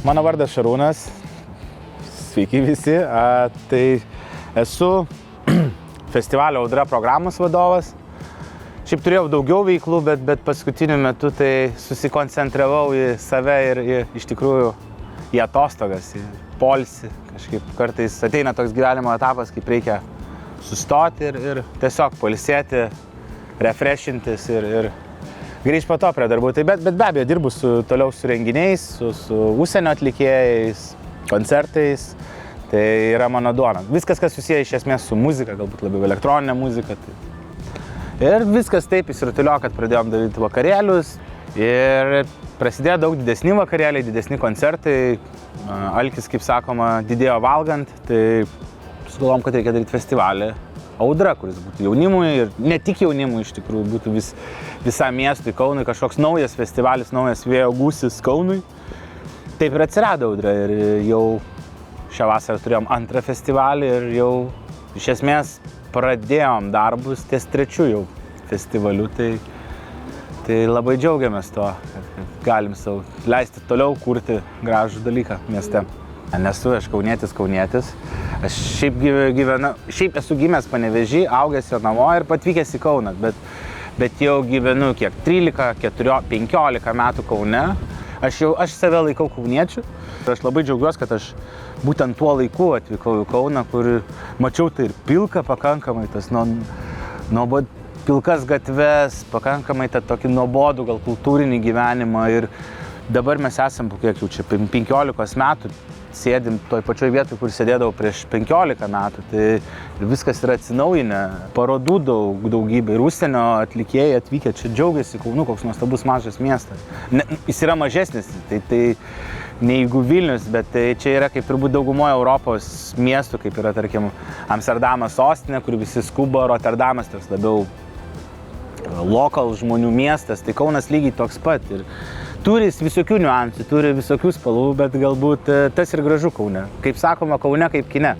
Mano vardas Šarūnas, sveiki visi, tai esu festivalio Audra programos vadovas. Šiaip turėjau daugiau veiklų, bet paskutiniu metu tai susikoncentravau į save ir iš tikrųjų į atostogas, į poilsį. Kažkaip kartais ateina toks gyvenimo etapas, kaip reikia sustoti ir tiesiog poilsėti, refreshintis ir grįžti po to prie darbų. Bet be abejo, dirbu toliau su renginiais, su užsienio atlikėjais, koncertais. Tai yra mano duona. Viskas, kas susiję iš esmės su muzika, galbūt labiau elektroninė muzika. Ir viskas taip įsirutulio, kad pradėjom daryti vakarėlius. Ir prasidėjo daug didesni vakarėliai, didesni koncertai. Alkis, kaip sakoma, didėjo valgant. Tai sugalvom, kad reikia daryti festivalį Audra, kuris būtų jaunimui ir ne tik jaunimui, iš tikrųjų būtų visam miestui, Kaunui, kažkoks naujas festivalis, naujas vėjo gūsis Kaunui. Taip ir atsirado Audra ir jau šią vasarą turėjom antrą festivalį ir jau iš esmės pradėjom darbus ties trečiu jau festivaliu, tai labai džiaugiamės tuo, kad galim savo leisti toliau kurti gražų dalyką mieste. Nesu aš kaunietis. Aš šiaip esu gimęs Panevėžy, augęs Jonavoj ir atvykęs į Kauną, bet jau gyvenu kiek 13-15 metų Kaune. Aš save laikau kauniečiu. Aš labai džiaugiuosi, kad aš būtent tuo laiku atvykau į Kauną, kur mačiau tai ir pilka pakankamai, tas pilkas gatves, pakankamai tą tokį nuobodų gal kultūrinį gyvenimą ir dabar mes esam po kiek jau čia 15 metų. Sėdim toj pačioj vietoj, kur sėdėdavau prieš 15 metų, tai viskas yra atsinaujinę, parodų daugybė ir užsienio atlikėjai atvykę čia džiaugiasi Kaunu, koks nuostabus mažas miestas. Jis yra mažesnis, tai neigu Vilnius, bet tai čia yra kaip turbūt daugumoje Europos miestų, kaip yra tarkim Amsterdamas sostinė, kur visi skuba, Rotterdamas toks labiau lokal žmonių miestas, tai Kaunas lygiai toks pat. Ir turi visokių niuansų, turi visokių spalvų, bet galbūt tas ir gražu Kaune. Kaip sakoma, Kaune kaip kine.